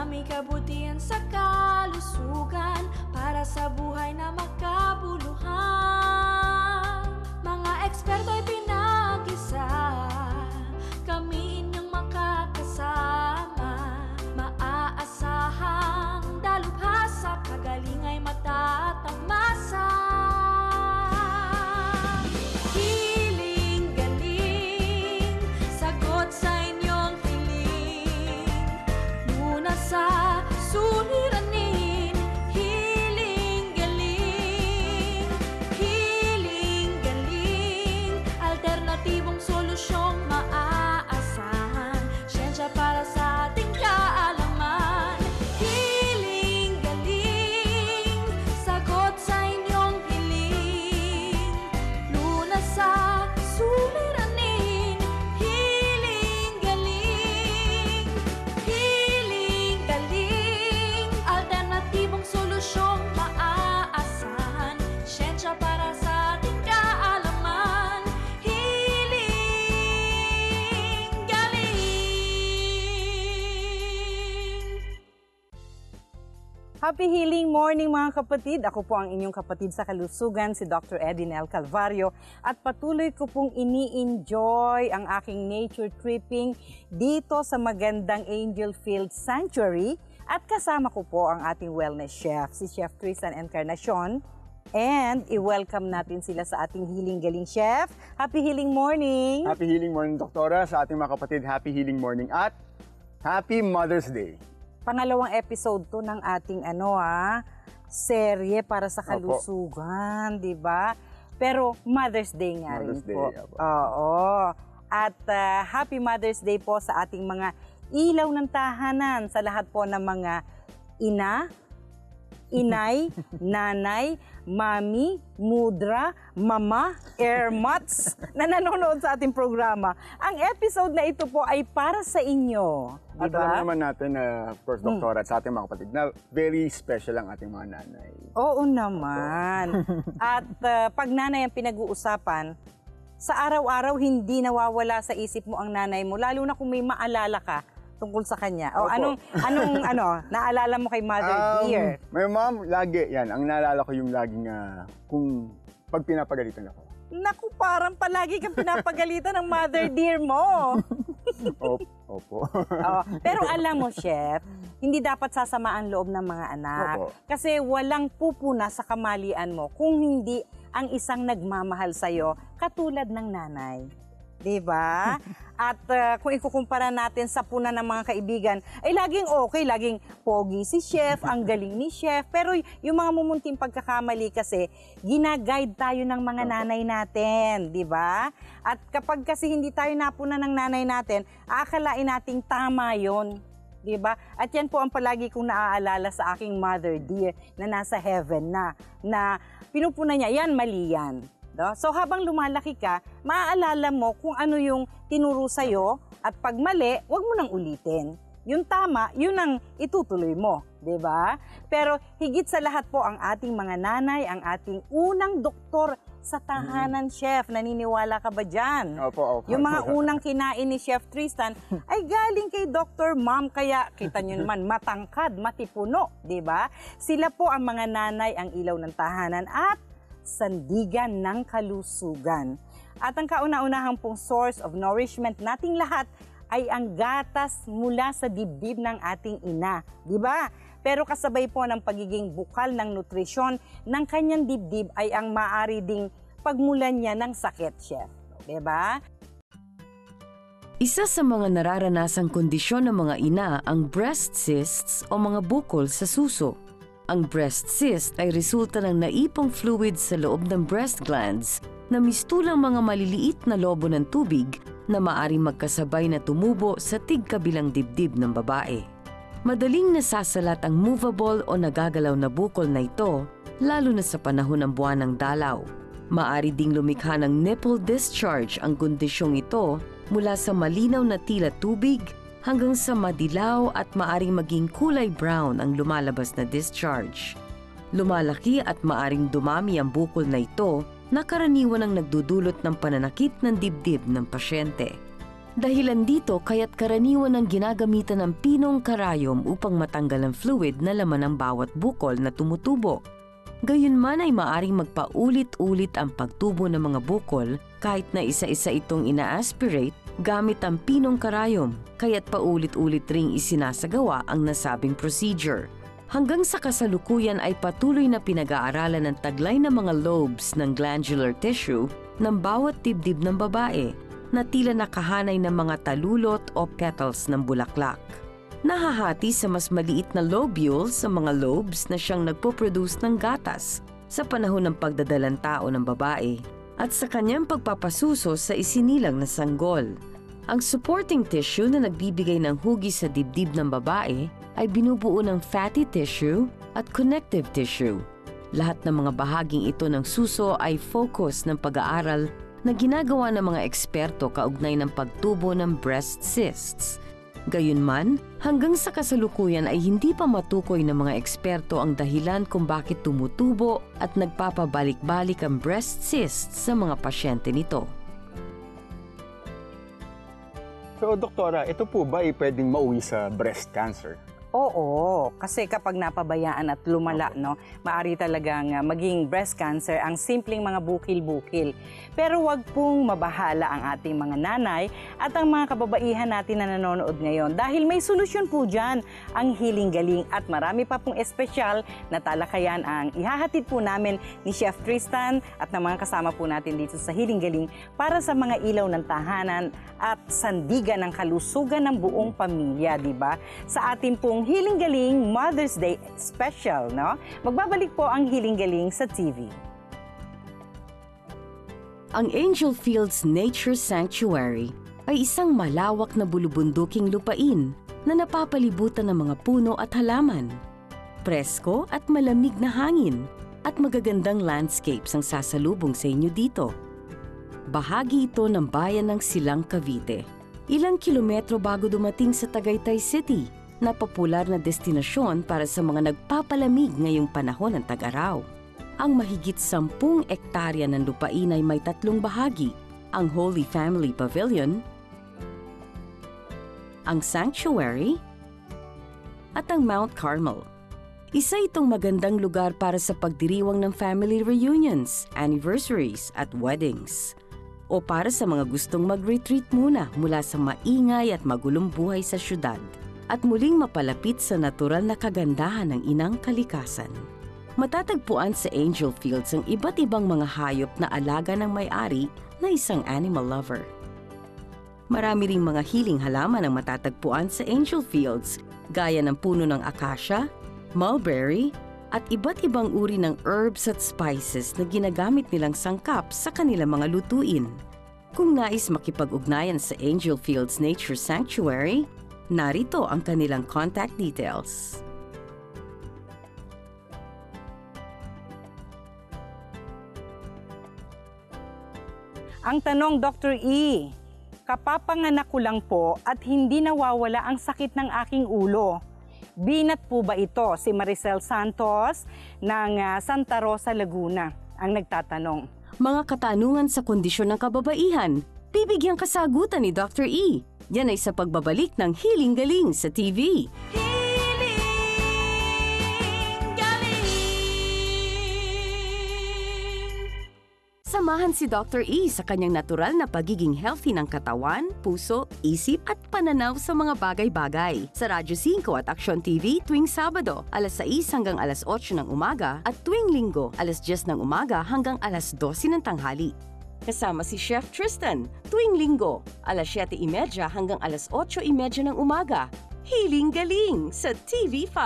may kabutihan sa kalusugan para sa buhay na makabuluhan. Mga eksperto ay pinag-isa, kami inyong makakasama. Maaasahang dalubhasa, kagaling ay matatamasa. Hiling galing, sagot sa inyong hiling. Muna sa suliranin, hiling galing. Hiling galing, alternatibong solusyong maaasahan. Siyensya para sa ating kaalaman. Hiling galing, sagot sa inyong hiling. Lunas sa suliranin, hiling galing. Hiling galing, alternatibong solusyong maaasahan. Siyensya para sa ating kaalaman. Hiling galing. Happy healing morning mga kapatid. Ako po ang inyong kapatid sa kalusugan, si Dr. Edinel Calvario. At patuloy ko pong ini-enjoy ang aking nature tripping dito sa magandang Angel Field Sanctuary. At kasama ko po ang ating wellness chef, si Chef Tristan Encarnacion. And i-welcome natin sila sa ating Healing Galing Chef. Happy healing morning! Happy healing morning, Doktora. Sa ating mga kapatid, happy healing morning at happy Mother's Day. Pangalawang episode to ng ating serye para sa kalusugan, di ba? Pero Mother's Day nga Mother's rin Day, po. apo. Oo. At Happy Mother's Day po sa ating mga ilaw ng tahanan, sa lahat po ng mga ina, inay, nanay, mami, mudra, mama, airmats na nanonood sa ating programa. Ang episode na ito po ay para sa inyo. At Diba? alam naman natin na, first Doktora, at sa ating mga kapatid, na very special ang ating mga nanay. Oo naman. At pag nanay ang pinag-uusapan, sa araw-araw hindi nawawala sa isip mo ang nanay mo, lalo na kung may maalala ka tungkol sa kanya. O Opo. anong naalala mo kay Mother Dear? My mom, lagi yan. Ang naalala ko yung laging kung pag pinapagalitan ako. Naku, parang palagi kang pinapagalitan ng Mother Dear mo. Opo. Oo. Pero alam mo, Chef, hindi dapat sasama ang loob ng mga anak. Opo. Kasi walang pupuna sa kamalian mo kung hindi ang isang nagmamahal sa'yo katulad ng nanay. Diba? At kung ikukumpara natin sa puna ng mga kaibigan, ay laging okay, laging pogi si Chef, ang galing ni Chef. Pero yung mga mumunting pagkakamali kasi, ginaguide tayo ng mga nanay natin, di ba? At kapag kasi hindi tayo napuna ng nanay natin, akalain nating tama yon, di ba? At yan po ang palagi kong naaalala sa aking Mother Dear na nasa heaven na pinupuna niya, yan, mali yan. No? So habang lumalaki ka, maaalala mo kung ano yung tinuro sa'yo at pag mali, huwag mo nang ulitin. Yung tama, yun ang itutuloy mo, di ba? Pero higit sa lahat po ang ating mga nanay, ang ating unang doktor sa tahanan, Chef. Naniniwala ka ba dyan? Opo. Yung mga unang kinain ni Chef Tristan ay galing kay Dr. Mom, kaya kita nyo naman, matangkad, matipuno, di ba? Sila po ang mga nanay, ang ilaw ng tahanan at sandigan ng kalusugan. At ang kauna-unahang pong source of nourishment nating lahat ay ang gatas mula sa dibdib ng ating ina, di ba? Pero kasabay po ng pagiging bukal ng nutrisyon ng kanyang dibdib ay ang maaari ding pagmulan niya ng sakit, Chef, di ba? Isa sa mga nararanasang kondisyon ng mga ina ang breast cysts o mga bukol sa suso. Ang breast cyst ay resulta ng naipong fluid sa loob ng breast glands na mistulang mga maliliit na lobo ng tubig na maaring magkasabay na tumubo sa tigkabilang dibdib ng babae. Madaling nasasalat ang movable o nagagalaw na bukol na ito, lalo na sa panahon ng buwan ng dalaw. Maari ding lumikha ng nipple discharge ang kondisyong ito mula sa malinaw na tila tubig hanggang sa madilaw at maaring maging kulay brown ang lumalabas na discharge. Lumalaki at maaring dumami ang bukol na ito na karaniwan ang nagdudulot ng pananakit ng dibdib ng pasyente. Dahilan dito kaya't karaniwan ang ginagamitan ng pinong karayom upang matanggal ang fluid na laman ng bawat bukol na tumutubo. Gayunman ay maaring magpaulit-ulit ang pagtubo ng mga bukol kahit na isa-isa itong ina-aspirate gamit ang pinong karayom, kaya't paulit-ulit ring isinasagawa ang nasabing procedure. Hanggang sa kasalukuyan ay patuloy na pinag-aaralan ng taglay na mga lobes ng glandular tissue ng bawat dibdib ng babae na tila nakahanay ng mga talulot o petals ng bulaklak. Nahahati sa mas maliit na lobules sa mga lobes na siyang nagpo-produce ng gatas sa panahon ng pagdadalang tao ng babae at sa kanyang pagpapasuso sa isinilang na sanggol. Ang supporting tissue na nagbibigay ng hugis sa dibdib ng babae ay binubuo ng fatty tissue at connective tissue. Lahat ng mga bahaging ito ng suso ay focus ng pag-aaral na ginagawa ng mga eksperto kaugnay ng pagtubo ng breast cysts. Gayunman, hanggang sa kasalukuyan ay hindi pa matukoy ng mga eksperto ang dahilan kung bakit tumutubo at nagpapabalik-balik ang breast cysts sa mga pasyente nito. So, doktora, ito po ba ay pwedeng mauwi sa breast cancer? Oo, kasi kapag napabayaan at lumala, no, maaari talagang maging breast cancer ang simpleng mga bukil-bukil. Pero wag pong mabahala ang ating mga nanay at ang mga kababaihan natin na nanonood ngayon dahil may solusyon po dyan, ang Healing Galing, at marami pa pong espesyal na talakayan ang ihahatid po namin ni Chef Tristan at ng mga kasama po natin dito sa Healing Galing para sa mga ilaw ng tahanan at sandigan ng kalusugan ng buong pamilya, di ba? Sa ating pong Healing Galing Mother's Day Special, no? Magbabalik po ang Healing Galing sa TV. Ang Angel Fields Nature Sanctuary ay isang malawak na bulubunduking lupain na napapalibutan ng mga puno at halaman. Presko at malamig na hangin at magagandang landscapes ang sasalubong sa inyo dito. Bahagi ito ng bayan ng Silang, Cavite. Ilang kilometro bago dumating sa Tagaytay City, na popular na destinasyon para sa mga nagpapalamig ngayong panahon ng tag-araw. Ang mahigit 10 ektarya ng lupain ay may 3 bahagi, ang Holy Family Pavilion, ang Sanctuary, at ang Mount Carmel. Isa itong magandang lugar para sa pagdiriwang ng family reunions, anniversaries at weddings. O para sa mga gustong mag-retreat muna mula sa maingay at magulong buhay sa syudad at muling mapalapit sa natural na kagandahan ng inang kalikasan. Matatagpuan sa Angel Fields ang iba't ibang mga hayop na alaga ng may-ari na isang animal lover. Marami ring mga hiling halaman ang matatagpuan sa Angel Fields, gaya ng puno ng acacia, mulberry, at iba't ibang uri ng herbs at spices na ginagamit nilang sangkap sa kanilang mga lutuin. Kung nais makipag-ugnayan sa Angel Fields Nature Sanctuary, narito ang kanilang contact details. Ang tanong, Dr. E, kapapanganak ko lang po at hindi nawawala ang sakit ng aking ulo. Binat po ba ito? Si Maricel Santos ng Santa Rosa, Laguna ang nagtatanong. Mga katanungan sa kondisyon ng kababaihan, bibigyan kasagutan ni Dr. E. Yan ay sa pagbabalik ng Healing Galing sa TV. Samahan si Dr. E sa kanyang natural na pagiging healthy ng katawan, puso, isip at pananaw sa mga bagay-bagay. Sa Radyo 5 at Aksyon TV tuwing Sabado, alas 6 hanggang alas 8 ng umaga at tuwing Linggo, alas 10 ng umaga hanggang alas 12 ng tanghali. Kasama si Chef Tristan tuwing Linggo, alas 7:30 hanggang alas 8:30 ng umaga. Healing Galing sa TV5.